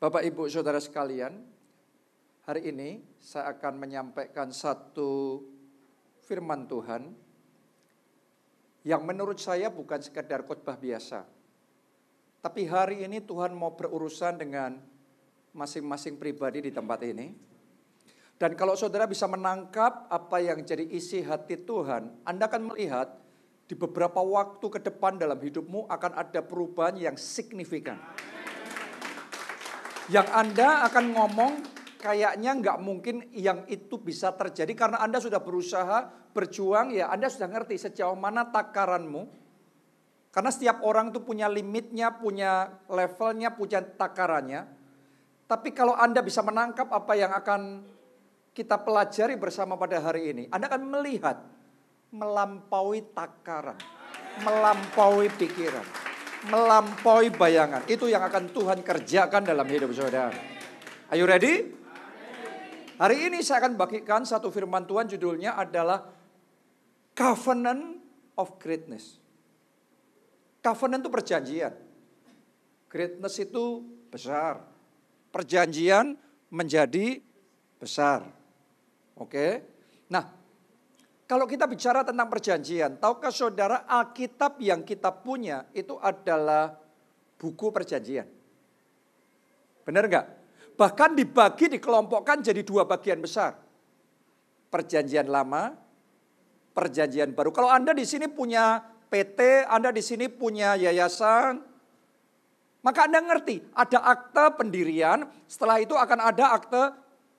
Bapak, Ibu, Saudara sekalian, hari ini saya akan menyampaikan satu firman Tuhan yang menurut saya bukan sekedar khotbah biasa. Tapi hari ini Tuhan mau berurusan dengan masing-masing pribadi di tempat ini. Dan kalau saudara bisa menangkap apa yang jadi isi hati Tuhan, Anda akan melihat di beberapa waktu ke depan dalam hidupmu akan ada perubahan yang signifikan. Yang Anda akan ngomong kayaknya nggak mungkin yang itu bisa terjadi karena Anda sudah berusaha, berjuang, ya Anda sudah ngerti sejauh mana takaranmu. Karena setiap orang itu punya limitnya, punya levelnya, punya takarannya. Tapi kalau Anda bisa menangkap apa yang akan kita pelajari bersama pada hari ini, Anda akan melihat melampaui takaran, melampaui pikiran, melampaui bayangan. Itu yang akan Tuhan kerjakan dalam hidup saudara. Are you ready? Hari ini saya akan bagikan satu firman Tuhan, judulnya adalah Covenant of Greatness. Covenant itu perjanjian. Greatness itu besar. Perjanjian menjadi besar. Oke. Nah, kalau kita bicara tentang perjanjian, tahukah saudara Alkitab yang kita punya itu adalah buku perjanjian? Benar enggak? Bahkan dibagi, dikelompokkan jadi dua bagian besar. Perjanjian lama, perjanjian baru. Kalau Anda di sini punya PT, Anda di sini punya yayasan, maka Anda ngerti ada akte pendirian, setelah itu akan ada akte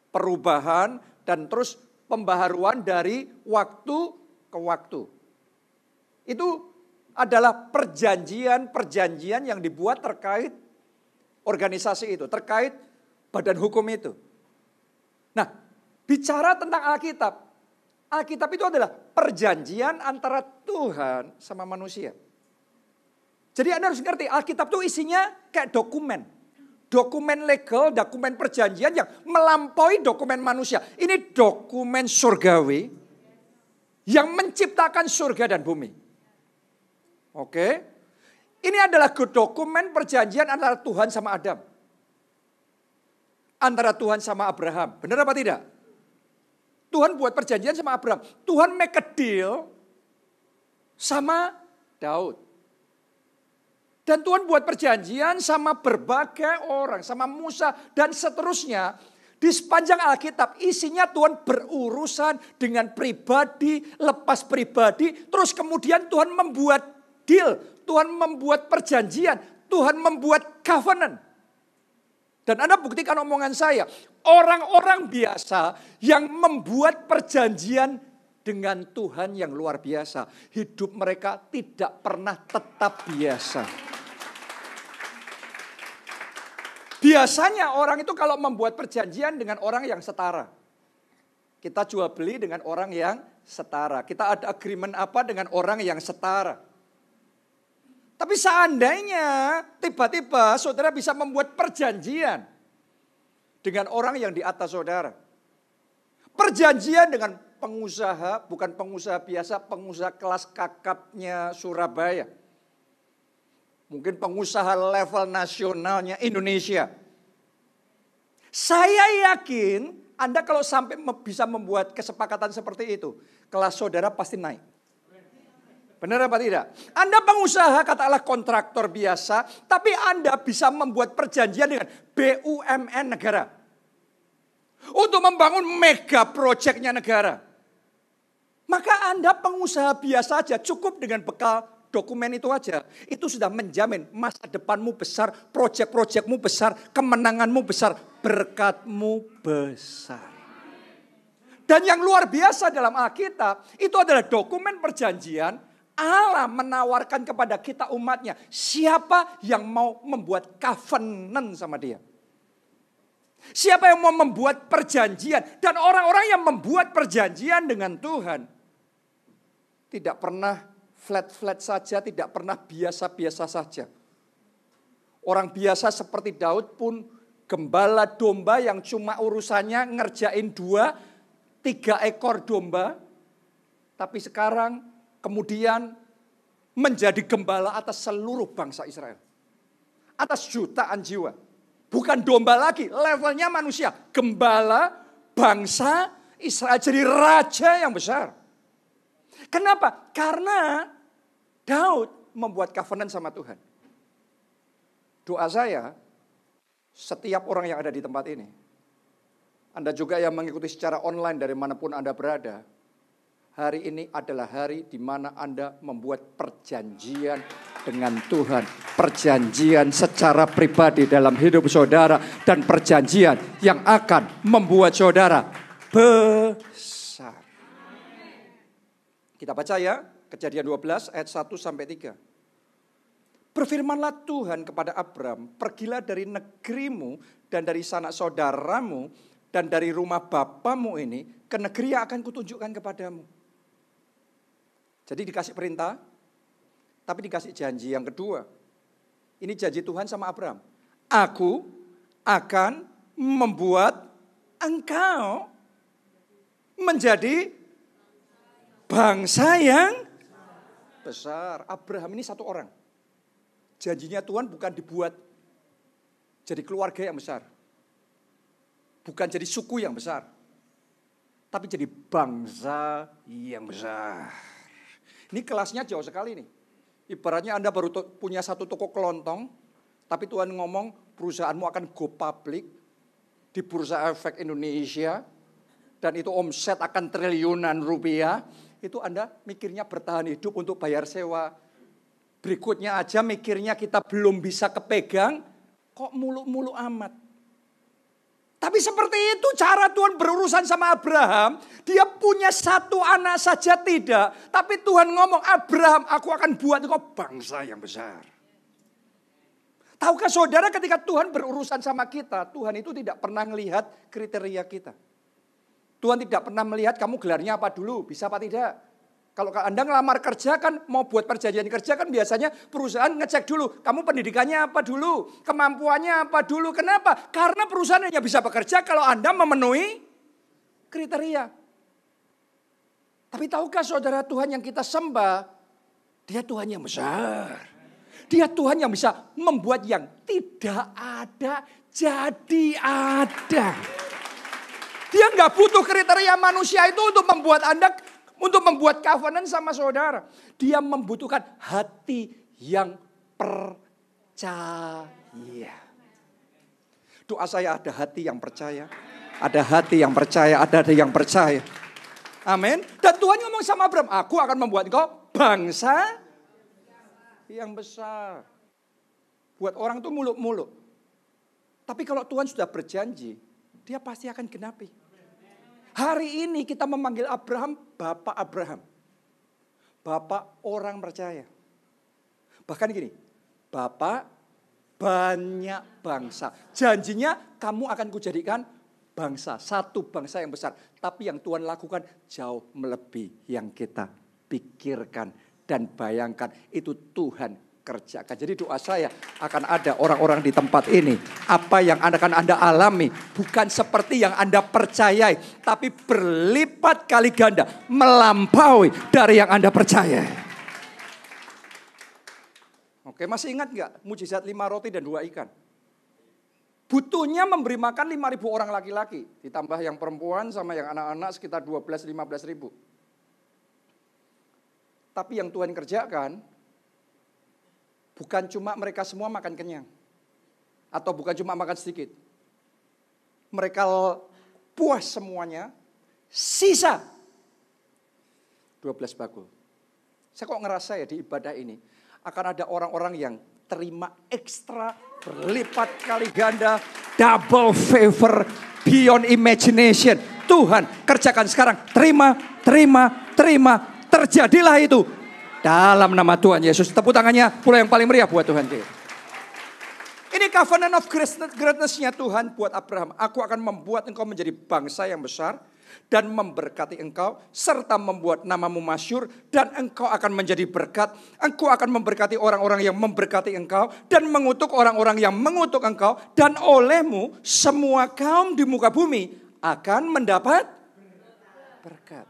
perubahan dan terus pembaharuan dari waktu ke waktu. Itu adalah perjanjian-perjanjian yang dibuat terkait organisasi itu, terkait badan hukum itu. Nah, bicara tentang Alkitab, Alkitab itu adalah perjanjian antara Tuhan sama manusia. Jadi Anda harus ngerti, Alkitab itu isinya kayak dokumen. Dokumen legal, dokumen perjanjian yang melampaui dokumen manusia. Ini dokumen surgawi yang menciptakan surga dan bumi. Oke. Ini adalah dokumen perjanjian antara Tuhan sama Adam. Antara Tuhan sama Abraham. Benar apa tidak? Tuhan buat perjanjian sama Abraham. Tuhan make a deal sama Daud. Dan Tuhan buat perjanjian sama berbagai orang, sama Musa dan seterusnya. Di sepanjang Alkitab isinya Tuhan berurusan dengan pribadi, lepas pribadi. Terus kemudian Tuhan membuat deal, Tuhan membuat perjanjian, Tuhan membuat covenant. Dan Anda buktikan omongan saya, orang-orang biasa yang membuat perjanjian dengan Tuhan yang luar biasa. Hidup mereka tidak pernah tetap biasa. Biasanya orang itu kalau membuat perjanjian dengan orang yang setara. Kita jual beli dengan orang yang setara. Kita ada agreement apa dengan orang yang setara. Tapi seandainya tiba-tiba saudara bisa membuat perjanjian dengan orang yang di atas saudara. Perjanjian dengan pengusaha, bukan pengusaha biasa, pengusaha kelas kakapnya Surabaya. Mungkin pengusaha level nasionalnya Indonesia. Saya yakin Anda kalau sampai bisa membuat kesepakatan seperti itu, kelas saudara pasti naik. Benar apa tidak? Anda pengusaha katakanlah kontraktor biasa, tapi Anda bisa membuat perjanjian dengan BUMN negara. Untuk membangun mega proyeknya negara. Maka Anda pengusaha biasa aja cukup dengan bekal dokumen itu aja. Itu sudah menjamin masa depanmu besar, proyek-proyekmu besar, kemenanganmu besar, berkatmu besar. Dan yang luar biasa dalam Alkitab, itu adalah dokumen perjanjian Allah menawarkan kepada kita umatnya. Siapa yang mau membuat covenant sama dia? Siapa yang mau membuat perjanjian? Dan orang-orang yang membuat perjanjian dengan Tuhan tidak pernah flat-flat saja, tidak pernah biasa-biasa saja. Orang biasa seperti Daud pun gembala domba yang cuma urusannya ngerjain 2-3 ekor domba. Tapi sekarang kemudian menjadi gembala atas seluruh bangsa Israel. Atas jutaan jiwa. Bukan domba lagi, levelnya manusia. Gembala bangsa Israel, jadi raja yang besar. Kenapa? Karena Daud membuat covenant sama Tuhan. Doa saya, setiap orang yang ada di tempat ini, Anda juga yang mengikuti secara online dari manapun Anda berada, hari ini adalah hari di mana Anda membuat perjanjian dengan Tuhan. Perjanjian secara pribadi dalam hidup saudara. Dan perjanjian yang akan membuat saudara besar. Kita baca ya, Kejadian 12 ayat 1 sampai 3. Berfirmanlah Tuhan kepada Abram, pergilah dari negerimu dan dari sanak saudaramu dan dari rumah bapamu ini ke negeri yang akan kutunjukkan kepadamu. Jadi dikasih perintah, tapi dikasih janji yang kedua. Ini janji Tuhan sama Abram. Aku akan membuat engkau menjadi bangsa yang besar. Abraham ini satu orang. Janjinya Tuhan bukan dibuat jadi keluarga yang besar. Bukan jadi suku yang besar. Tapi jadi bangsa yang besar. Ini kelasnya jauh sekali nih. Ibaratnya Anda baru punya satu toko kelontong. Tapi Tuhan ngomong perusahaanmu akan go public. Di Bursa Efek Indonesia. Dan itu omset akan triliunan rupiah. Itu Anda mikirnya bertahan hidup untuk bayar sewa. Berikutnya aja mikirnya kita belum bisa kepegang, kok muluk-muluk amat. Tapi seperti itu cara Tuhan berurusan sama Abraham. Dia punya satu anak saja tidak. Tapi Tuhan ngomong, Abraham, aku akan buat engkau bangsa yang besar. Tahukah saudara ketika Tuhan berurusan sama kita, Tuhan itu tidak pernah melihat kriteria kita. Tuhan tidak pernah melihat kamu gelarnya apa dulu, bisa apa tidak. Kalau Anda ngelamar kerja kan mau buat perjanjian kerja kan biasanya perusahaan ngecek dulu. Kamu pendidikannya apa dulu? Kemampuannya apa dulu? Kenapa? Karena perusahaan hanya bisa bekerja kalau Anda memenuhi kriteria. Tapi tahukah saudara Tuhan yang kita sembah? Dia Tuhan yang besar. Dia Tuhan yang bisa membuat yang tidak ada jadi ada. Dia nggak butuh kriteria manusia itu untuk membuat Anda, untuk membuat covenant sama saudara. Dia membutuhkan hati yang percaya. Doa saya ada hati yang percaya. Ada hati yang percaya, ada hati yang percaya. Amin. Dan Tuhan ngomong sama Abraham, aku akan membuat engkau bangsa yang besar. Buat orang itu muluk-muluk. Tapi kalau Tuhan sudah berjanji, dia pasti akan genapi. Hari ini kita memanggil Abraham, Bapak Abraham. Bapak orang percaya. Bahkan gini, Bapak banyak bangsa. Janjinya kamu akan kujadikan bangsa. Satu bangsa yang besar. Tapi yang Tuhan lakukan jauh melebihi yang kita pikirkan dan bayangkan. Itu Tuhan kerjakan. Jadi doa saya akan ada orang-orang di tempat ini. Apa yang akan Anda alami bukan seperti yang Anda percayai. Tapi berlipat kali ganda. Melampaui dari yang Anda percayai. Oke, masih ingat gak mujizat 5 roti dan 2 ikan? Butuhnya memberi makan 5.000 orang laki-laki. Ditambah yang perempuan sama yang anak-anak sekitar 12-15 ribu. Tapi yang Tuhan kerjakan, bukan cuma mereka semua makan kenyang. Atau bukan cuma makan sedikit. Mereka puas semuanya. Sisa 12 bakul. Saya kok ngerasa ya di ibadah ini. Akan ada orang-orang yang terima ekstra. Berlipat kali ganda. Double favor. Beyond imagination. Tuhan kerjakan sekarang. Terima. Terjadilah itu. Dalam nama Tuhan Yesus. Tepuk tangannya pula yang paling meriah buat Tuhan kita. Ini covenant of greatness-nya Tuhan buat Abraham. Aku akan membuat engkau menjadi bangsa yang besar. Dan memberkati engkau. Serta membuat namamu masyhur. Dan engkau akan menjadi berkat. Engkau akan memberkati orang-orang yang memberkati engkau. Dan mengutuk orang-orang yang mengutuk engkau. Dan olehmu semua kaum di muka bumi akan mendapat berkat.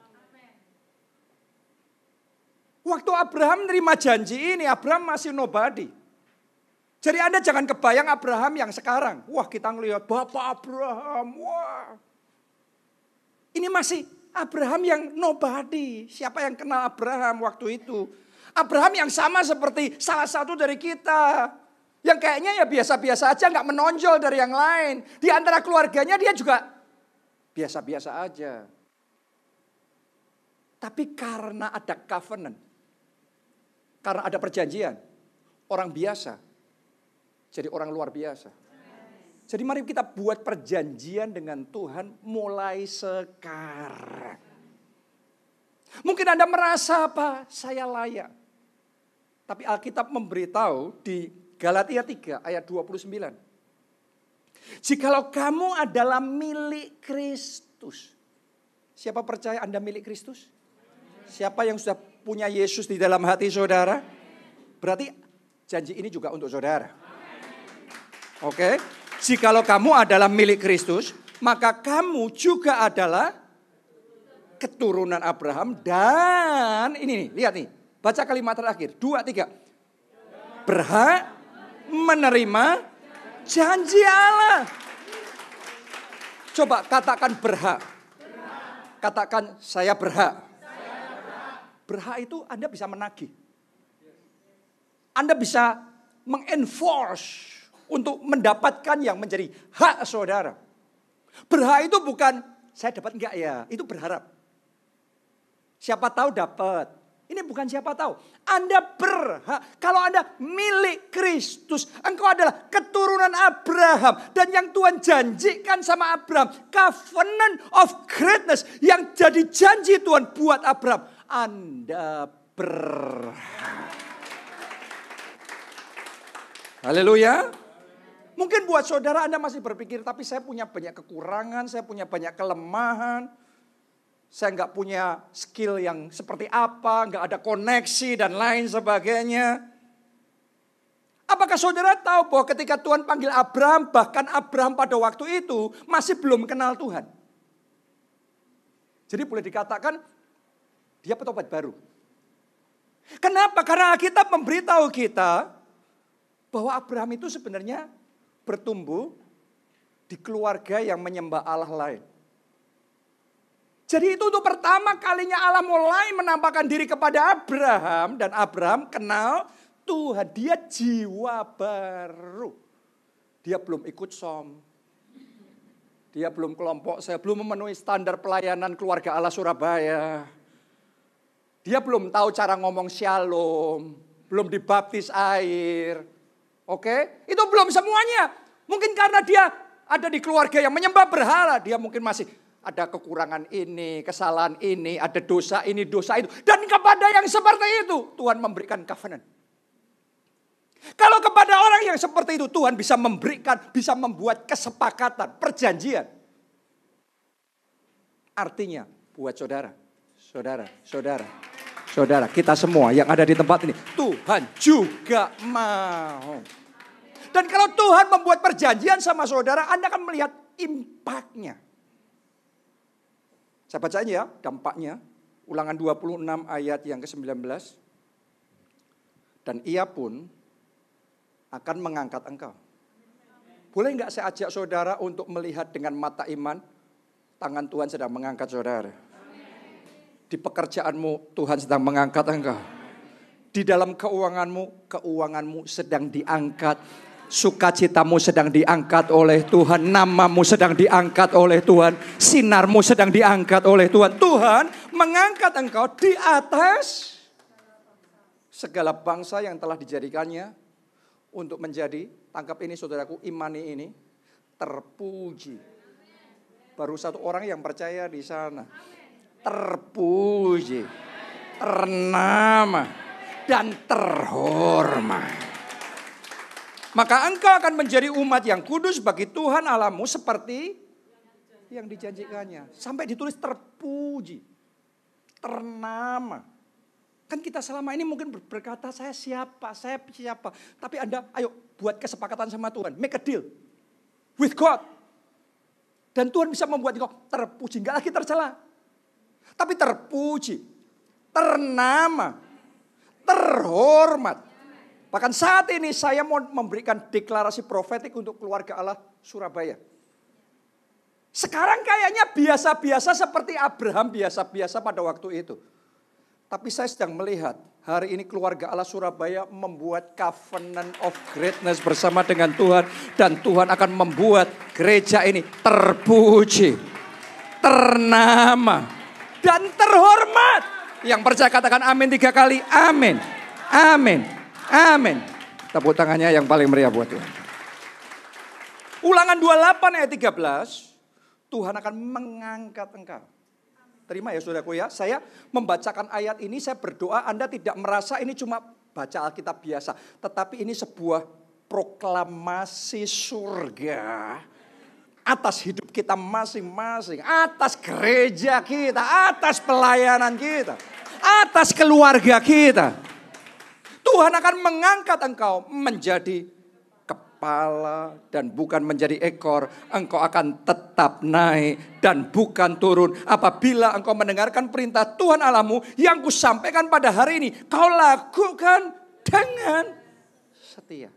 Waktu Abraham menerima janji ini, Abraham masih nobody. Jadi Anda jangan kebayang Abraham yang sekarang. Wah, kita ngelihat Bapak Abraham. Wah. Ini masih Abraham yang nobody. Siapa yang kenal Abraham waktu itu? Abraham yang sama seperti salah satu dari kita. Yang kayaknya ya biasa-biasa aja, gak menonjol dari yang lain. Di antara keluarganya dia juga biasa-biasa aja. Tapi karena ada covenant. Karena ada perjanjian. Orang biasa jadi orang luar biasa. Jadi mari kita buat perjanjian dengan Tuhan mulai sekarang. Mungkin Anda merasa apa? Saya layak. Tapi Alkitab memberitahu di Galatia 3 ayat 29. Jikalau kamu adalah milik Kristus. Siapa percaya Anda milik Kristus? Siapa yang sudah punya Yesus di dalam hati saudara? Berarti janji ini juga untuk saudara. Oke, jikalau kamu adalah milik Kristus, maka kamu juga adalah keturunan Abraham dan ini nih, lihat nih, baca kalimat terakhir, 2, 3. Berhak menerima janji Allah. Coba katakan berhak. Katakan saya berhak. Berhak itu Anda bisa menagih. Anda bisa mengenforce untuk mendapatkan yang menjadi hak saudara. Berhak itu bukan saya dapat enggak ya, itu berharap. Siapa tahu dapat. Ini bukan siapa tahu. Anda berhak. Kalau Anda milik Kristus, engkau adalah keturunan Abraham. Dan yang Tuhan janjikan sama Abraham, covenant of greatness, yang jadi janji Tuhan buat Abraham, Anda berhak. Haleluya. Mungkin buat saudara Anda masih berpikir, tapi saya punya banyak kekurangan, saya punya banyak kelemahan. Saya nggak punya skill yang seperti apa, nggak ada koneksi dan lain sebagainya. Apakah saudara tahu bahwa ketika Tuhan panggil Abraham, bahkan Abraham pada waktu itu masih belum kenal Tuhan. Jadi boleh dikatakan dia petobat baru. Kenapa? Karena Alkitab memberitahu kita bahwa Abraham itu sebenarnya bertumbuh di keluarga yang menyembah Allah lain. Jadi itu untuk pertama kalinya Allah mulai menampakkan diri kepada Abraham. Dan Abraham kenal Tuhan. Dia jiwa baru. Dia belum ikut som. Dia belum kelompok. Saya belum memenuhi standar pelayanan keluarga Allah Surabaya. Dia belum tahu cara ngomong shalom. Belum dibaptis air. Oke, itu belum semuanya. Mungkin karena dia ada di keluarga yang menyembah berhala, dia mungkin masih ada kekurangan ini, kesalahan ini, ada dosa ini, dosa itu. Dan kepada yang seperti itu, Tuhan memberikan covenant. Kalau kepada orang yang seperti itu, Tuhan bisa memberikan, bisa membuat kesepakatan, perjanjian. Artinya, buat saudara, kita semua yang ada di tempat ini, Tuhan juga mau. Dan kalau Tuhan membuat perjanjian sama saudara, Anda akan melihat impact-nya. Saya bacain ya dampaknya. Ulangan 26 ayat yang ke-19. Dan ia pun akan mengangkat engkau. Boleh enggak saya ajak saudara untuk melihat dengan mata iman, tangan Tuhan sedang mengangkat saudara. Di pekerjaanmu Tuhan sedang mengangkat engkau. Di dalam keuanganmu sedang diangkat. Sukacitamu sedang diangkat oleh Tuhan. Namamu sedang diangkat oleh Tuhan. Sinarmu sedang diangkat oleh Tuhan. Tuhan mengangkat engkau di atas segala bangsa yang telah dijadikannya untuk menjadi, tangkap ini saudaraku, imani ini, terpuji. Baru satu orang yang percaya di sana. Terpuji, ternama, dan terhormat. Maka engkau akan menjadi umat yang kudus bagi Tuhan Allahmu seperti yang dijanjikannya. Sampai ditulis terpuji, ternama. Kan kita selama ini mungkin berkata saya siapa. Tapi Anda ayo buat kesepakatan sama Tuhan. Make a deal with God. Dan Tuhan bisa membuat engkau terpuji. Enggak lagi tercela. Tapi terpuji, ternama, terhormat. Bahkan saat ini saya mau memberikan deklarasi profetik untuk keluarga Allah Surabaya. Sekarang kayaknya biasa-biasa seperti Abraham biasa-biasa pada waktu itu. Tapi saya sedang melihat hari ini keluarga Allah Surabaya membuat covenant of greatness bersama dengan Tuhan. Dan Tuhan akan membuat gereja ini terpuji, ternama, dan terhormat. Yang percaya katakan amin 3 kali. Amin, amin, amin. Tepuk tangannya yang paling meriah buat Tuhan. Ulangan 28 ayat 13. Tuhan akan mengangkat engkau. Terima ya saudaraku ya. Saya membacakan ayat ini, saya berdoa Anda tidak merasa ini cuma baca Alkitab biasa. Tetapi ini sebuah proklamasi surga. Atas hidup kita masing-masing. Atas gereja kita. Atas pelayanan kita. Atas keluarga kita. Tuhan akan mengangkat engkau menjadi kepala dan bukan menjadi ekor. Engkau akan tetap naik dan bukan turun. Apabila engkau mendengarkan perintah Tuhan Allahmu yang kusampaikan pada hari ini, kau lakukan dengan setia.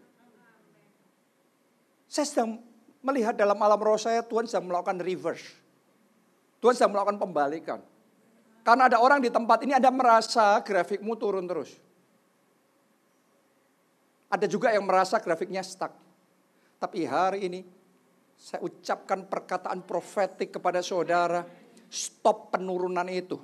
Saya sedang melihat dalam alam roh saya, Tuhan sedang melakukan reverse. Tuhan sedang melakukan pembalikan. Karena ada orang di tempat ini, Anda merasa grafikmu turun terus. Ada juga yang merasa grafiknya stuck. Tapi hari ini saya ucapkan perkataan profetik kepada saudara. Stop penurunan itu.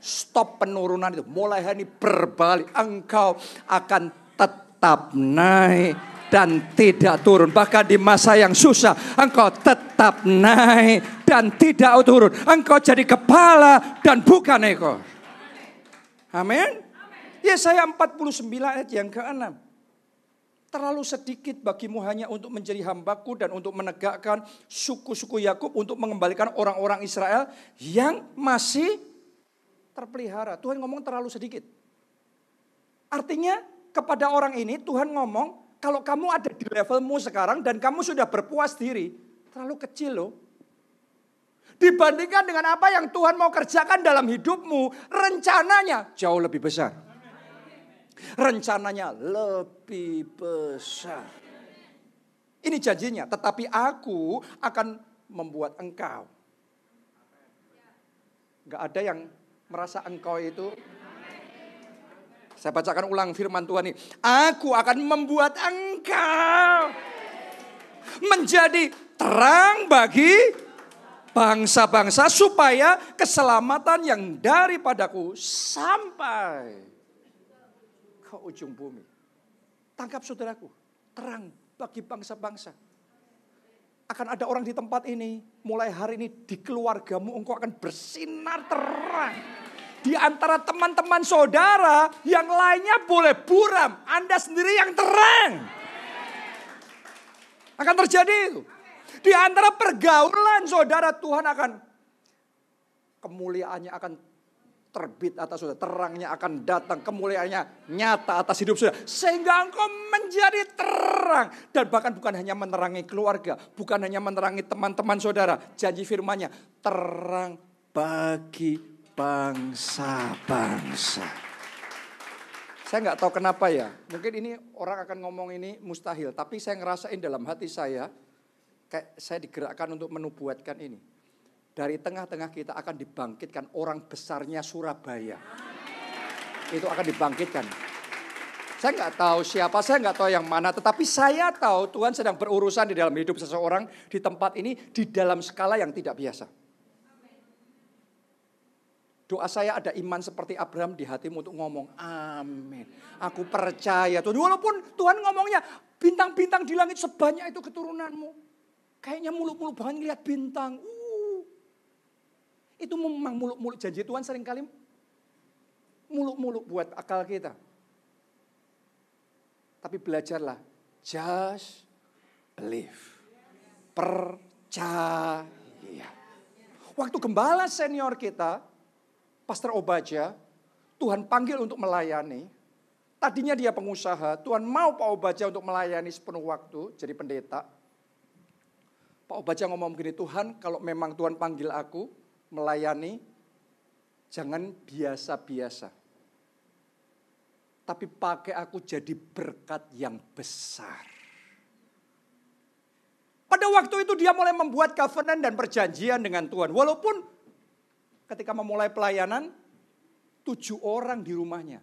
Stop penurunan itu. Mulai hari ini berbalik. Engkau akan tetap naik dan tidak turun. Bahkan di masa yang susah engkau tetap naik dan tidak turun. Engkau jadi kepala dan bukan ekor. Amin. Yesaya 49 ayat yang ke-6. Terlalu sedikit bagimu hanya untuk menjadi hambaku dan untuk menegakkan suku-suku Yakub, untuk mengembalikan orang-orang Israel yang masih terpelihara. Tuhan ngomong terlalu sedikit. Artinya kepada orang ini Tuhan ngomong, kalau kamu ada di levelmu sekarang dan kamu sudah berpuas diri, terlalu kecil loh. Dibandingkan dengan apa yang Tuhan mau kerjakan dalam hidupmu, rencananya jauh lebih besar. Rencananya lebih besar. Ini janjinya, tetapi aku akan membuat engkau. Gak ada yang merasa engkau itu. Saya bacakan ulang firman Tuhan ini. Aku akan membuat engkau menjadi terang bagi bangsa-bangsa, supaya keselamatan yang daripadaku sampai ke ujung bumi. Tangkap saudaraku, terang bagi bangsa-bangsa. Akan ada orang di tempat ini, mulai hari ini di keluargamu engkau akan bersinar terang. Di antara teman-teman saudara yang lainnya boleh buram, Anda sendiri yang terang. Akan terjadi itu. Di antara pergaulan saudara, Tuhan akan, kemuliaannya akan terbit atas saudara, terangnya akan datang, kemuliaannya nyata atas hidup saudara, sehingga engkau menjadi terang. Dan bahkan bukan hanya menerangi keluarga, bukan hanya menerangi teman-teman saudara, janji firman-Nya terang bagi bangsa-bangsa. Saya nggak tahu kenapa ya, mungkin ini orang akan ngomong ini mustahil, tapi saya ngerasain dalam hati saya, kayak saya digerakkan untuk menubuatkan ini. Dari tengah-tengah kita akan dibangkitkan orang besarnya Surabaya. Itu akan dibangkitkan. Saya nggak tahu siapa, saya nggak tahu yang mana. Tetapi saya tahu Tuhan sedang berurusan di dalam hidup seseorang di tempat ini. Di dalam skala yang tidak biasa. Doa saya ada iman seperti Abraham di hatimu untuk ngomong amin. Aku percaya Tuhan. Walaupun Tuhan ngomongnya bintang-bintang di langit sebanyak itu keturunanmu. Kayaknya muluk-muluk banget ngeliat bintang. Itu memang muluk-muluk, janji Tuhan seringkali muluk-muluk buat akal kita. Tapi belajarlah, just believe. Percaya. Waktu gembala senior kita, Pastor Obaja, Tuhan panggil untuk melayani. Tadinya dia pengusaha, Tuhan mau Pak Obaja untuk melayani sepenuh waktu, jadi pendeta. Pak Obaja ngomong begini, Tuhan kalau memang Tuhan panggil aku melayani, jangan biasa-biasa. tapi pakai aku jadi berkat yang besar. Pada waktu itu dia mulai membuat covenant dan perjanjian dengan Tuhan. Walaupun ketika memulai pelayanan, 7 orang di rumahnya.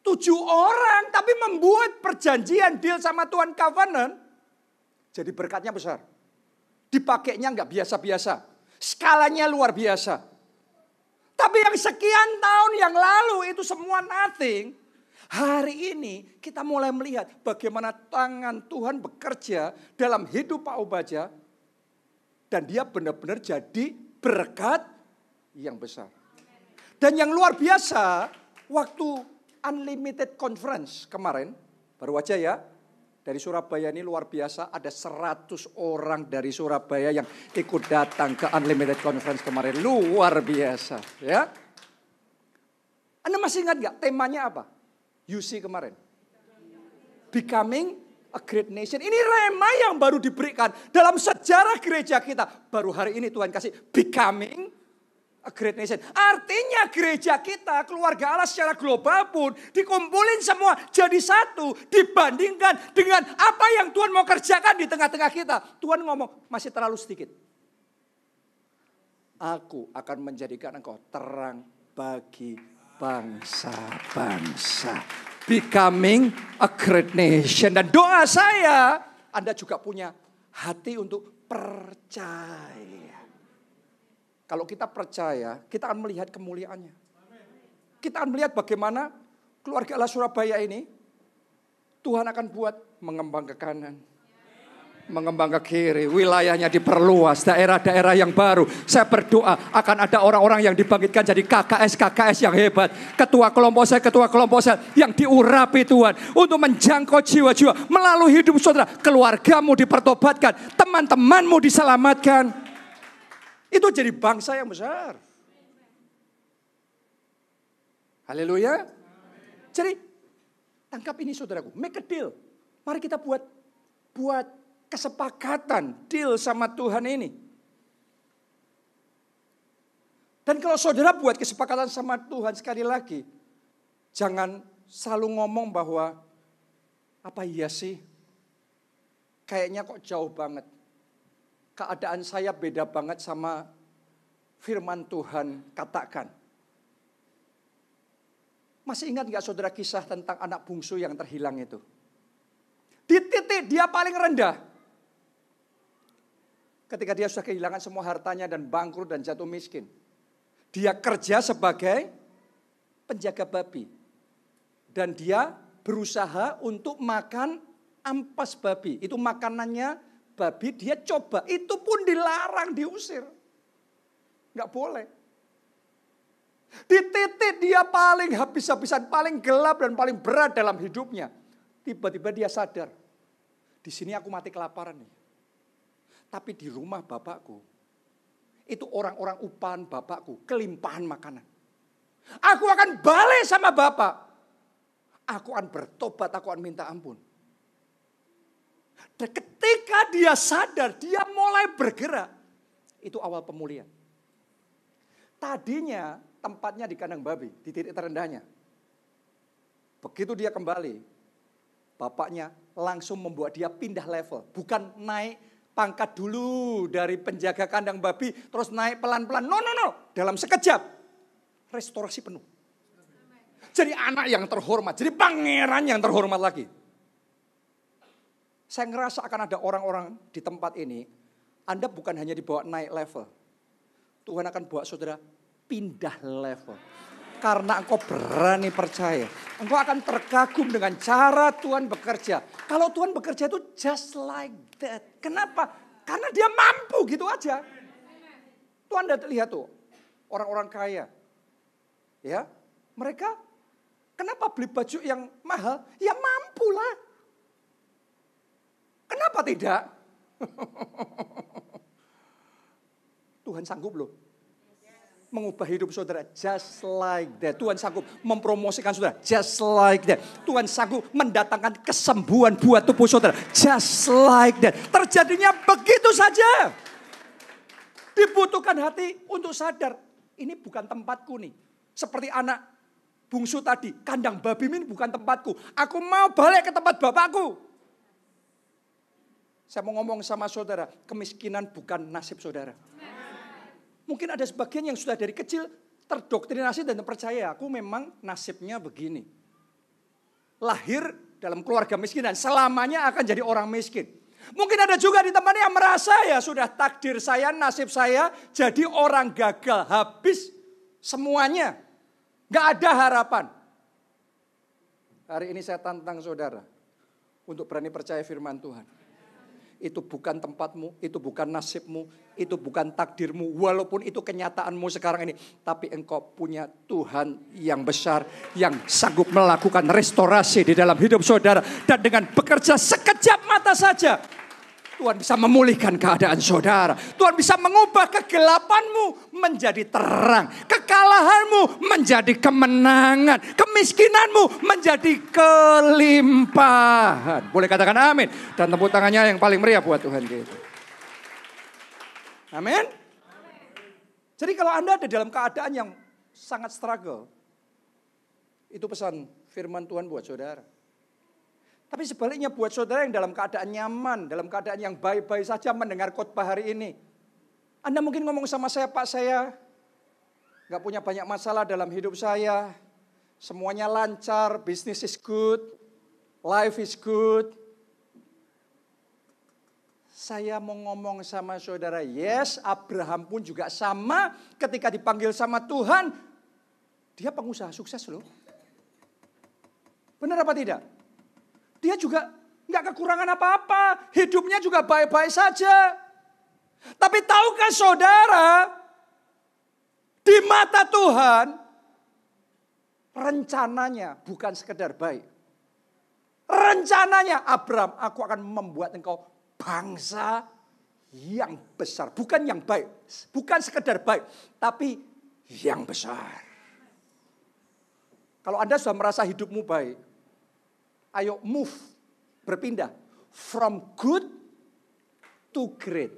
7 orang tapi membuat perjanjian deal sama Tuhan covenant. Jadi berkatnya besar. Dipakainya nggak biasa-biasa. Skalanya luar biasa. Tapi yang sekian tahun yang lalu itu semua nothing. Hari ini kita mulai melihat bagaimana tangan Tuhan bekerja dalam hidup Pak Obadja. Dan dia benar-benar jadi berkat yang besar. Dan yang luar biasa, waktu Unlimited Conference kemarin, baru aja ya, dari Surabaya ini luar biasa, ada 100 orang dari Surabaya yang ikut datang ke Unlimited Conference kemarin. Luar biasa ya. Anda masih ingat gak temanya apa? UC kemarin. Becoming a great nation. Ini rema yang baru diberikan dalam sejarah gereja kita. Baru hari ini Tuhan kasih becoming a great nation. Artinya gereja kita, keluarga Allah secara global pun dikumpulin semua jadi satu. Dibandingkan dengan apa yang Tuhan mau kerjakan di tengah-tengah kita. Tuhan ngomong masih terlalu sedikit. Aku akan menjadikan engkau terang bagi bangsa-bangsa. Becoming a great nation. Dan doa saya, Anda juga punya hati untuk percaya. Kalau kita percaya, kita akan melihat kemuliaannya. Kita akan melihat bagaimana keluarga Allah Surabaya ini, Tuhan akan buat mengembang ke kanan, mengembang ke kiri, wilayahnya diperluas, daerah-daerah yang baru. Saya berdoa akan ada orang-orang yang dibangkitkan jadi KKS yang hebat. Ketua kelompok saya yang diurapi Tuhan untuk menjangkau jiwa-jiwa melalui hidup saudara. Keluargamu dipertobatkan, teman-temanmu diselamatkan. Itu jadi bangsa yang besar. Haleluya. Jadi tangkap ini saudaraku, make a deal. Mari kita buat kesepakatan, deal sama Tuhan ini. Dan kalau saudara buat kesepakatan sama Tuhan sekali lagi, jangan selalu ngomong bahwa, apa iya sih? Kayaknya kok jauh banget. Keadaan saya beda banget sama firman Tuhan katakan. Masih ingat gak saudara kisah tentang anak bungsu yang terhilang itu? Di titik dia paling rendah. Ketika dia sudah kehilangan semua hartanya dan bangkrut dan jatuh miskin. Dia kerja sebagai penjaga babi. Dan dia berusaha untuk makan ampas babi. Itu makanannya babi, dia coba. Itu pun dilarang, diusir. Nggak boleh. Di titik dia paling habis-habisan, paling gelap dan paling berat dalam hidupnya. Tiba-tiba dia sadar. Di sini aku mati kelaparan nih. Tapi di rumah bapakku, itu orang-orang upahan bapakku, kelimpahan makanan. Aku akan balik sama bapak. Aku akan bertobat, aku akan minta ampun. Dan ketika dia sadar, dia mulai bergerak. Itu awal pemulihan. Tadinya tempatnya di kandang babi, di titik terendahnya. Begitu dia kembali, bapaknya langsung membuat dia pindah level. Bukan naik pangkat dulu dari penjaga kandang babi, terus naik pelan-pelan. No. Dalam sekejap, restorasi penuh. Jadi anak yang terhormat, jadi pangeran yang terhormat lagi. Saya ngerasa akan ada orang-orang di tempat ini, Anda bukan hanya dibawa naik level. Tuhan akan bawa saudara pindah level. Karena engkau berani percaya. Engkau akan terkagum dengan cara Tuhan bekerja. Kalau Tuhan bekerja itu just like that. Kenapa? Karena dia mampu gitu aja. Tuhan lihat tuh. Orang-orang kaya. Ya, mereka kenapa beli baju yang mahal? Ya mampu lah. Kenapa tidak? Tuhan sanggup loh. Mengubah hidup saudara just like that. Tuhan sanggup mempromosikan saudara just like that. Tuhan sanggup mendatangkan kesembuhan buat tubuh saudara just like that. Terjadinya begitu saja. Dibutuhkan hati untuk sadar. Ini bukan tempatku nih. Seperti anak bungsu tadi, kandang babi ini bukan tempatku. Aku mau balik ke tempat bapakku. Saya mau ngomong sama saudara, kemiskinan bukan nasib saudara. Mungkin ada sebagian yang sudah dari kecil terdoktrinasi dan percaya, aku memang nasibnya begini. Lahir dalam keluarga miskin dan selamanya akan jadi orang miskin. Mungkin ada juga di temannya yang merasa ya sudah takdir saya, nasib saya jadi orang gagal, habis semuanya. Gak ada harapan. Hari ini saya tantang saudara untuk berani percaya firman Tuhan. Itu bukan tempatmu, itu bukan nasibmu, itu bukan takdirmu. Walaupun itu kenyataanmu sekarang ini. Tapi engkau punya Tuhan yang besar, yang sanggup melakukan restorasi di dalam hidup saudara. Dan dengan bekerja sekejap mata saja, Tuhan bisa memulihkan keadaan saudara. Tuhan bisa mengubah kegelapanmu menjadi terang. Kekalahanmu menjadi kemenangan. Kemiskinanmu menjadi kelimpahan. Boleh katakan amin. Dan tepuk tangannya yang paling meriah buat Tuhan kita. Amin. Jadi kalau Anda ada dalam keadaan yang sangat struggle, itu pesan firman Tuhan buat saudara. Tapi sebaliknya buat saudara yang dalam keadaan nyaman, dalam keadaan yang baik-baik saja mendengar khotbah hari ini. Anda mungkin ngomong sama saya, Pak, saya gak punya banyak masalah dalam hidup saya. Semuanya lancar, business is good, life is good. Saya mau ngomong sama saudara, yes, Abraham pun juga sama ketika dipanggil sama Tuhan. Dia pengusaha sukses loh. Benar apa tidak? Dia juga nggak kekurangan apa-apa. Hidupnya juga baik-baik saja. Tapi tahukah saudara, di mata Tuhan, rencananya bukan sekedar baik. Rencananya, Abraham, aku akan membuat engkau bangsa yang besar. Bukan yang baik, bukan sekedar baik, tapi yang besar. Kalau Anda sudah merasa hidupmu baik, ayo move, berpindah from good to great.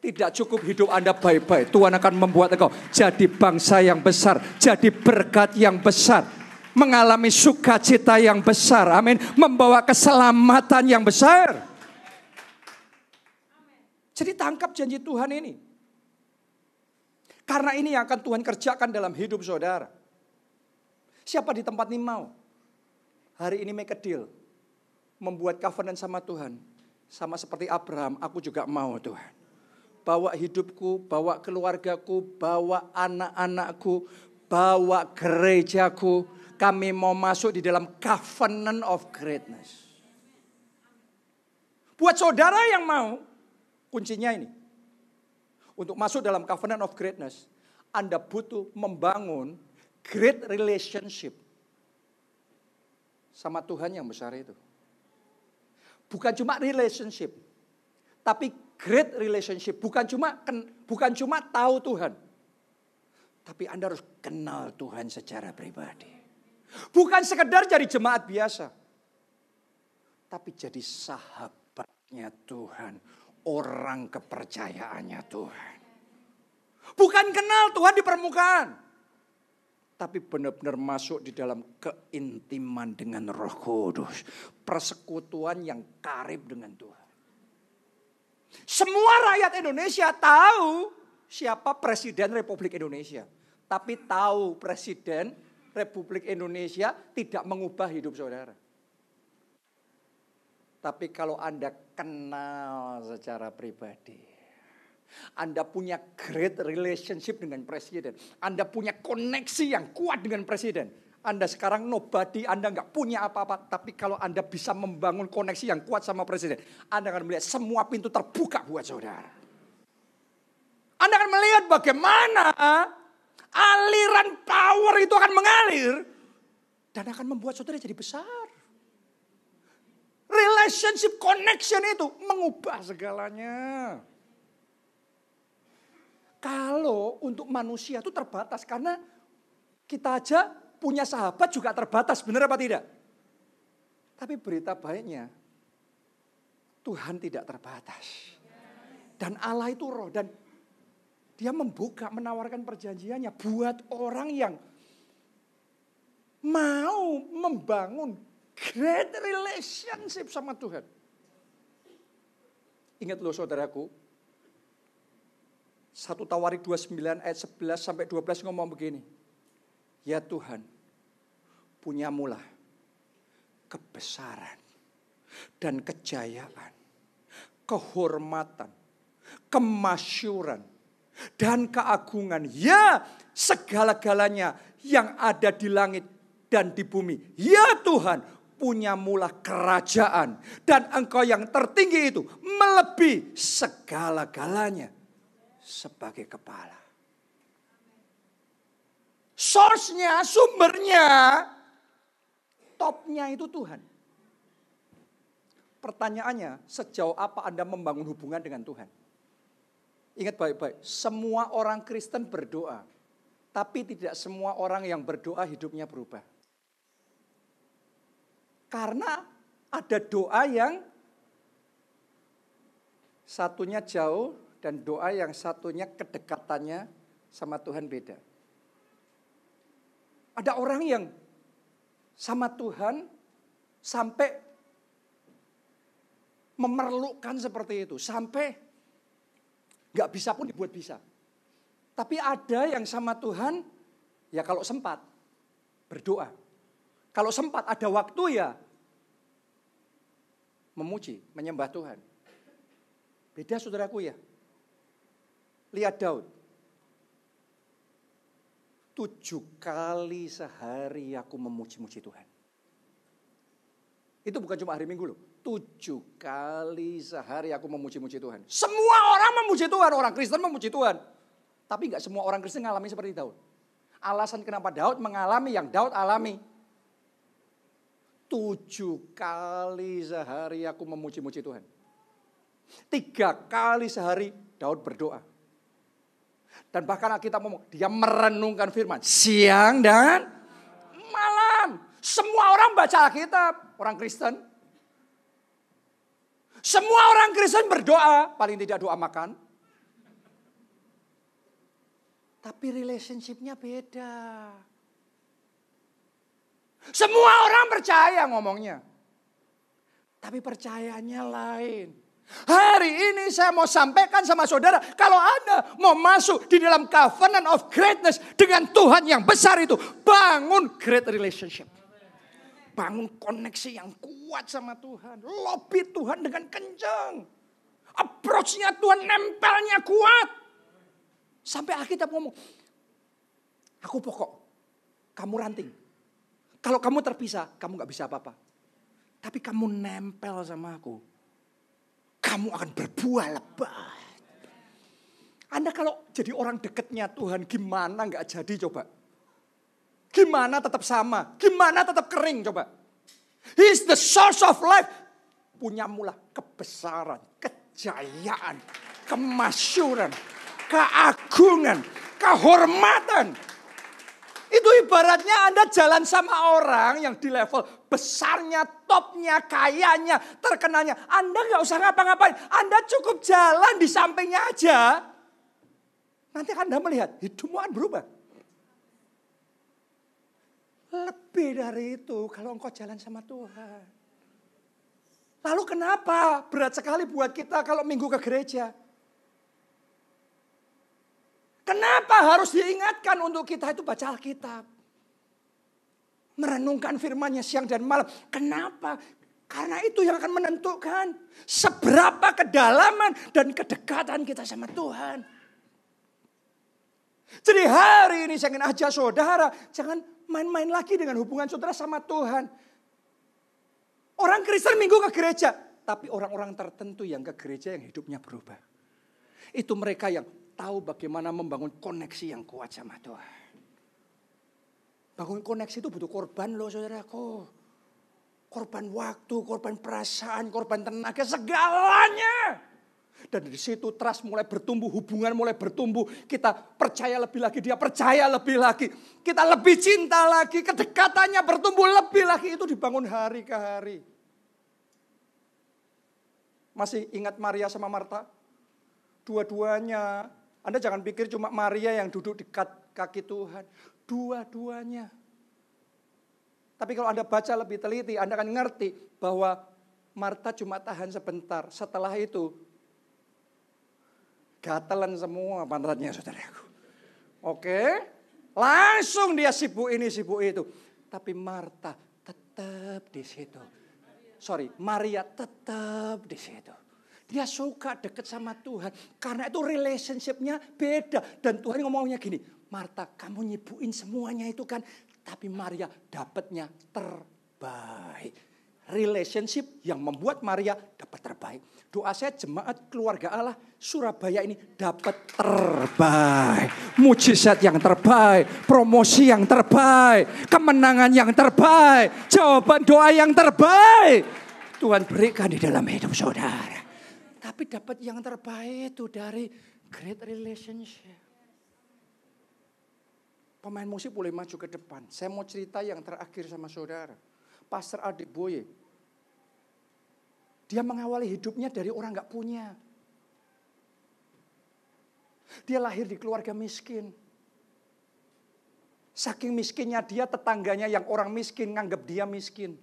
Tidak cukup hidup Anda baik-baik. Tuhan akan membuat engkau jadi bangsa yang besar, jadi berkat yang besar, mengalami sukacita yang besar. Amin. Membawa keselamatan yang besar. Jadi tangkap janji Tuhan ini. Karena ini yang akan Tuhan kerjakan dalam hidup saudara. Siapa di tempat ini mau hari ini make a deal, membuat covenant sama Tuhan. Sama seperti Abraham, aku juga mau Tuhan. Bawa hidupku, bawa keluargaku, bawa anak-anakku, bawa gerejaku. Kami mau masuk di dalam covenant of greatness. Buat saudara yang mau, kuncinya ini. Untuk masuk dalam covenant of greatness, Anda butuh membangun great relationship sama Tuhan yang besar itu. Bukan cuma relationship, tapi great relationship. Bukan cuma tahu Tuhan, tapi Anda harus kenal Tuhan secara pribadi. Bukan sekedar jadi jemaat biasa, tapi jadi sahabatnya Tuhan, orang kepercayaannya Tuhan. Bukan kenal Tuhan di permukaan, tapi benar-benar masuk di dalam keintiman dengan Roh Kudus. Persekutuan yang karib dengan Tuhan. Semua rakyat Indonesia tahu siapa Presiden Republik Indonesia. Tapi tahu Presiden Republik Indonesia tidak mengubah hidup saudara. Tapi kalau Anda kenal secara pribadi, Anda punya great relationship dengan Presiden, Anda punya koneksi yang kuat dengan Presiden. Anda sekarang nobody, Anda nggak punya apa-apa. Tapi kalau Anda bisa membangun koneksi yang kuat sama Presiden, Anda akan melihat semua pintu terbuka buat saudara. Anda akan melihat bagaimana aliran power itu akan mengalir dan akan membuat saudara jadi besar. Relationship connection itu mengubah segalanya. Kalau untuk manusia itu terbatas karena kita aja punya sahabat juga terbatas, benar apa tidak? Tapi berita baiknya Tuhan tidak terbatas. Dan Allah itu roh dan Dia membuka, menawarkan perjanjiannya buat orang yang mau membangun great relationship sama Tuhan. Ingat loh saudaraku, 1 Tawarik 29 ayat 11 sampai 12 ngomong begini. Ya Tuhan, punyamulah kebesaran dan kejayaan, kehormatan, kemasyuran, dan keagungan. Ya, segala-galanya yang ada di langit dan di bumi. Ya Tuhan, punyamulah kerajaan. Dan Engkau yang tertinggi itu melebihi segala-galanya sebagai kepala. Source-nya, sumbernya, topnya itu Tuhan. Pertanyaannya, sejauh apa Anda membangun hubungan dengan Tuhan? Ingat baik-baik, semua orang Kristen berdoa. Tapi tidak semua orang yang berdoa hidupnya berubah. Karena ada doa yang satunya jauh dan doa yang satunya kedekatannya sama Tuhan beda. Ada orang yang sama Tuhan sampai memerlukan seperti itu. Sampai gak bisa pun dibuat bisa. Tapi ada yang sama Tuhan, ya kalau sempat berdoa. Kalau sempat ada waktu ya memuji, menyembah Tuhan. Beda saudaraku ya. Lihat Daud. 7 kali sehari aku memuji-muji Tuhan. Itu bukan cuma hari Minggu loh. 7 kali sehari aku memuji-muji Tuhan. Semua orang memuji Tuhan. Orang Kristen memuji Tuhan. Tapi gak semua orang Kristen mengalami seperti Daud. Alasan kenapa Daud mengalami yang Daud alami. 7 kali sehari aku memuji-muji Tuhan. 3 kali sehari Daud berdoa. Dan bahkan kita ngomong, dia merenungkan firman siang dan malam. Semua orang baca Alkitab, orang Kristen. Semua orang Kristen berdoa, paling tidak doa makan. Tapi relationship-nya beda. Semua orang percaya ngomongnya. Tapi percayanya lain. Hari ini saya mau sampaikan sama saudara, kalau Anda mau masuk di dalam covenant of greatness dengan Tuhan yang besar itu, bangun great relationship. Bangun koneksi yang kuat sama Tuhan. Lobby Tuhan dengan kencang. Approach-nya Tuhan, nempelnya kuat. Sampai Alkitab ngomong, aku pokok, kamu ranting. Kalau kamu terpisah, kamu gak bisa apa-apa. Tapi kamu nempel sama aku, kamu akan berbuah lebat. Anda kalau jadi orang dekatnya Tuhan, gimana gak jadi coba? Gimana tetap sama? Gimana tetap kering coba? He is the source of life. Punyamulah kebesaran, kejayaan, kemasyuran, keagungan, kehormatan. Itu ibaratnya Anda jalan sama orang yang di level besarnya, topnya, kayanya, terkenalnya. Anda gak usah ngapa-ngapain. Anda cukup jalan di sampingnya aja. Nanti Anda melihat hidupmu akan berubah. Lebih dari itu kalau engkau jalan sama Tuhan. Lalu kenapa berat sekali buat kita kalau minggu ke gereja? Kenapa harus diingatkan untuk kita itu baca Alkitab? Merenungkan firman-Nya siang dan malam. Kenapa? Karena itu yang akan menentukan seberapa kedalaman dan kedekatan kita sama Tuhan. Jadi hari ini saya ingin ajak saudara, jangan main-main lagi dengan hubungan saudara sama Tuhan. Orang Kristen minggu ke gereja, tapi orang-orang tertentu yang ke gereja yang hidupnya berubah. Itu mereka yang tahu bagaimana membangun koneksi yang kuat sama Tuhan. Bangun koneksi itu butuh korban loh saudaraku. Korban waktu, korban perasaan, korban tenaga, segalanya. Dan di situ trust mulai bertumbuh, hubungan mulai bertumbuh. Kita percaya lebih lagi, dia percaya lebih lagi. Kita lebih cinta lagi, kedekatannya bertumbuh lebih lagi. Itu dibangun hari ke hari. Masih ingat Maria sama Marta? Dua-duanya. Anda jangan pikir cuma Maria yang duduk dekat kaki Tuhan. Dua-duanya. Tapi kalau Anda baca lebih teliti, Anda akan ngerti bahwa Marta cuma tahan sebentar. Setelah itu, gatelan semua pantatnya saudaraku. Oke, langsung dia sibuk ini, sibuk itu. Tapi Marta tetap di situ. Maria tetap di situ. Dia suka deket sama Tuhan. Karena itu relationship-nya beda. Dan Tuhan ngomongnya gini, Marta kamu nyibuin semuanya itu kan. Tapi Maria dapatnya terbaik. Relationship yang membuat Maria dapat terbaik. Doa saya jemaat keluarga Allah Surabaya ini dapat terbaik. Mujizat yang terbaik. Promosi yang terbaik. Kemenangan yang terbaik. Jawaban doa yang terbaik. Tuhan berikan di dalam hidup saudara. Tapi dapat yang terbaik itu dari great relationship. Pemain musik boleh maju ke depan. Saya mau cerita yang terakhir sama saudara. Pastor Adeboye. Dia mengawali hidupnya dari orang gak punya. Dia lahir di keluarga miskin. Saking miskinnya dia, tetangganya yang orang miskin nganggap dia miskin.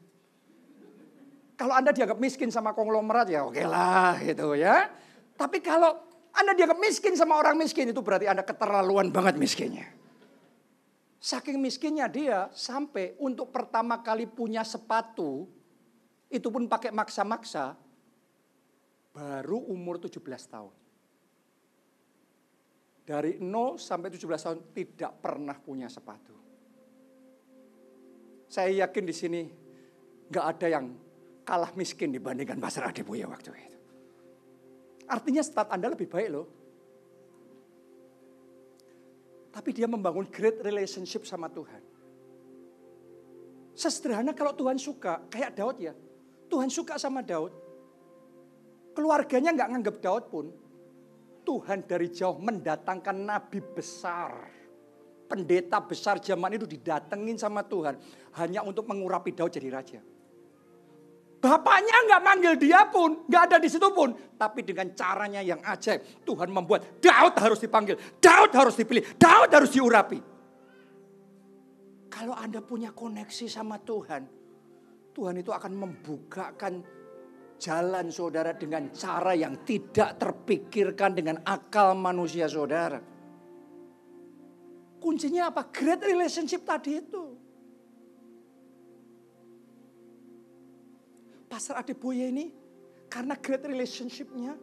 Kalau Anda dianggap miskin sama konglomerat ya oke lah gitu ya. Tapi kalau Anda dianggap miskin sama orang miskin itu berarti Anda keterlaluan banget miskinnya. Saking miskinnya dia sampai untuk pertama kali punya sepatu itu pun pakai maksa-maksa baru umur 17 tahun. Dari 0 sampai 17 tahun tidak pernah punya sepatu. Saya yakin di sini nggak ada yang kalah miskin dibandingkan Pastor Adeboye waktu itu. Artinya stat Anda lebih baik loh. Tapi dia membangun great relationship sama Tuhan. Sesederhana kalau Tuhan suka, kayak Daud ya. Tuhan suka sama Daud. Keluarganya nggak nganggap Daud pun. Tuhan dari jauh mendatangkan nabi besar. Pendeta besar zaman itu didatengin sama Tuhan. Hanya untuk mengurapi Daud jadi raja. Bapaknya nggak manggil dia pun, nggak ada di situ pun. Tapi dengan caranya yang ajaib, Tuhan membuat Daud harus dipanggil, Daud harus dipilih, Daud harus diurapi. Kalau Anda punya koneksi sama Tuhan, Tuhan itu akan membukakan jalan saudara dengan cara yang tidak terpikirkan dengan akal manusia saudara. Kuncinya apa? Great relationship tadi itu. Pastor Adeboye ini karena great relationship-nya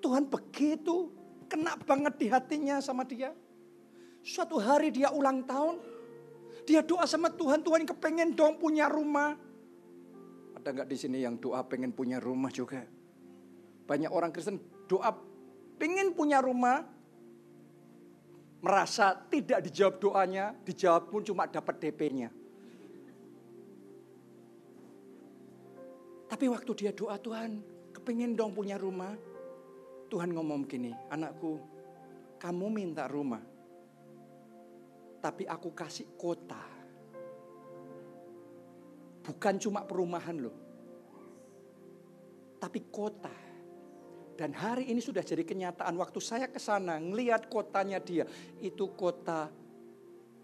Tuhan begitu kena banget di hatinya sama dia. Suatu hari dia ulang tahun, dia doa sama Tuhan, Tuhan kepengen dong punya rumah. Ada nggak di sini yang doa pengen punya rumah juga? Banyak orang Kristen doa pengen punya rumah, merasa tidak dijawab doanya, dijawab pun cuma dapat DP-nya. Tapi waktu dia doa, Tuhan kepingin dong punya rumah. Tuhan ngomong gini, anakku kamu minta rumah. Tapi aku kasih kota. Bukan cuma perumahan loh. Tapi kota. Dan hari ini sudah jadi kenyataan. Waktu saya ke sana ngelihat kotanya dia. Itu kota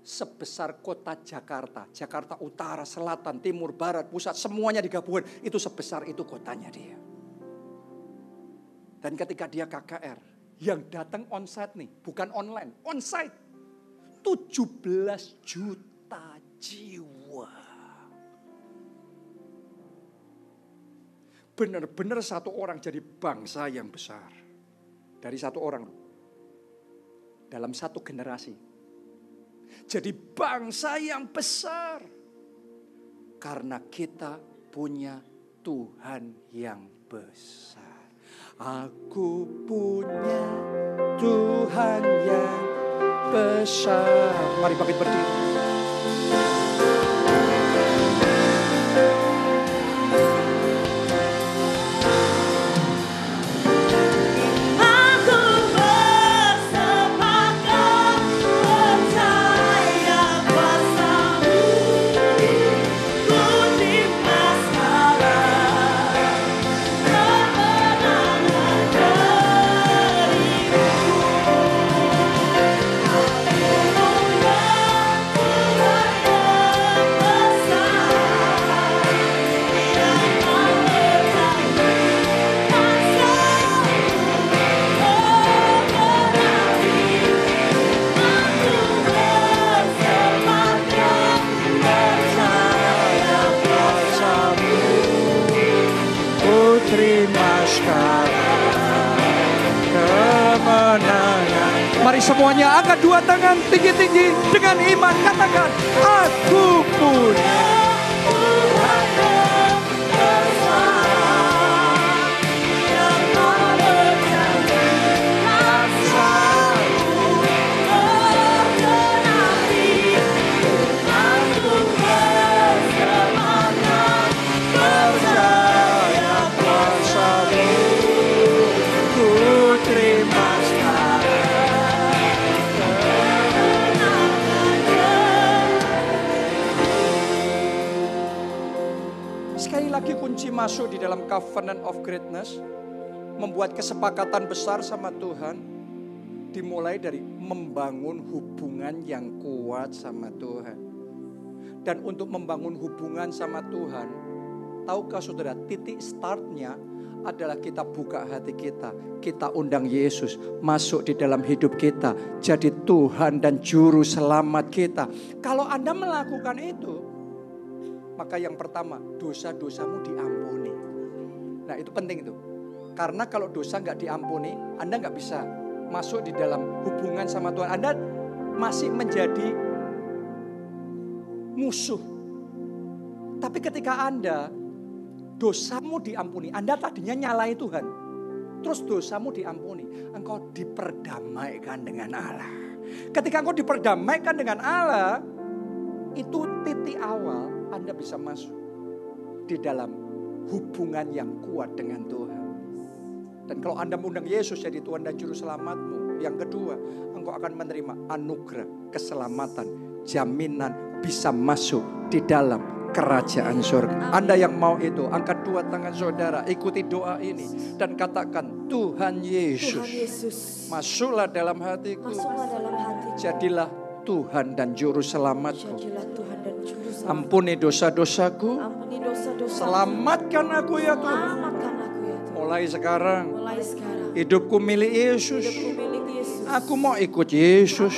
sebesar kota Jakarta. Jakarta Utara, Selatan, Timur, Barat, Pusat. Semuanya digabungkan. Itu sebesar itu kotanya dia. Dan ketika dia KKR. Yang datang onsite nih. Bukan online. Onsite. 17 juta jiwa. Benar-benar satu orang jadi bangsa yang besar. Dari satu orang. Dalam satu generasi. Jadi bangsa yang besar. Karena kita punya Tuhan yang besar. Aku punya Tuhan yang besar. Mari bangkit berdiri. Mari semuanya angkat dua tangan tinggi-tinggi dengan iman. Katakan, aku punya Tuhan yang besar, yang mau berjanji dan selalu berkenan. Aku bersemangat percaya kuasa-Mu, ku terima sekali lagi. Kunci masuk di dalam covenant of greatness, membuat kesepakatan besar sama Tuhan, dimulai dari membangun hubungan yang kuat sama Tuhan. Dan untuk membangun hubungan sama Tuhan, tahukah saudara, titik startnya adalah kita buka hati kita. Kita undang Yesus masuk di dalam hidup kita, jadi Tuhan dan Juru Selamat kita. Kalau Anda melakukan itu, maka yang pertama, dosa-dosamu diampuni. Nah itu penting itu. Karena kalau dosa gak diampuni, Anda gak bisa masuk di dalam hubungan sama Tuhan. Anda masih menjadi musuh. Tapi ketika Anda, dosamu diampuni, Anda tadinya nyalai Tuhan, terus dosamu diampuni, engkau diperdamaikan dengan Allah. Ketika engkau diperdamaikan dengan Allah, itu titik awal Anda bisa masuk di dalam hubungan yang kuat dengan Tuhan. Dan kalau Anda mengundang Yesus jadi Tuhan dan Juru Selamatmu, yang kedua, engkau akan menerima anugerah, keselamatan, jaminan bisa masuk di dalam kerajaan surga. Anda yang mau itu, angkat dua tangan saudara, ikuti doa ini dan katakan, Tuhan Yesus, masuklah dalam hatiku, jadilah Tuhan dan Juru Selamatku. Ampuni dosa-dosaku, selamatkan aku ya Tuhan. Mulai sekarang, hidupku milik Yesus. Aku mau ikut Yesus,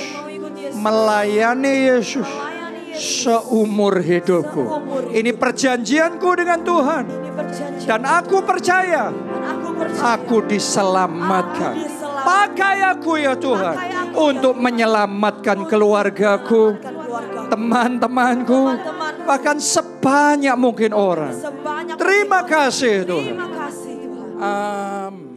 melayani Yesus seumur hidupku. Ini perjanjianku dengan Tuhan. Dan aku percaya, aku diselamatkan. Pakai aku ya Tuhan untuk menyelamatkan keluargaku, teman-temanku, bahkan sebanyak mungkin orang. Terima kasih Tuhan. Amin.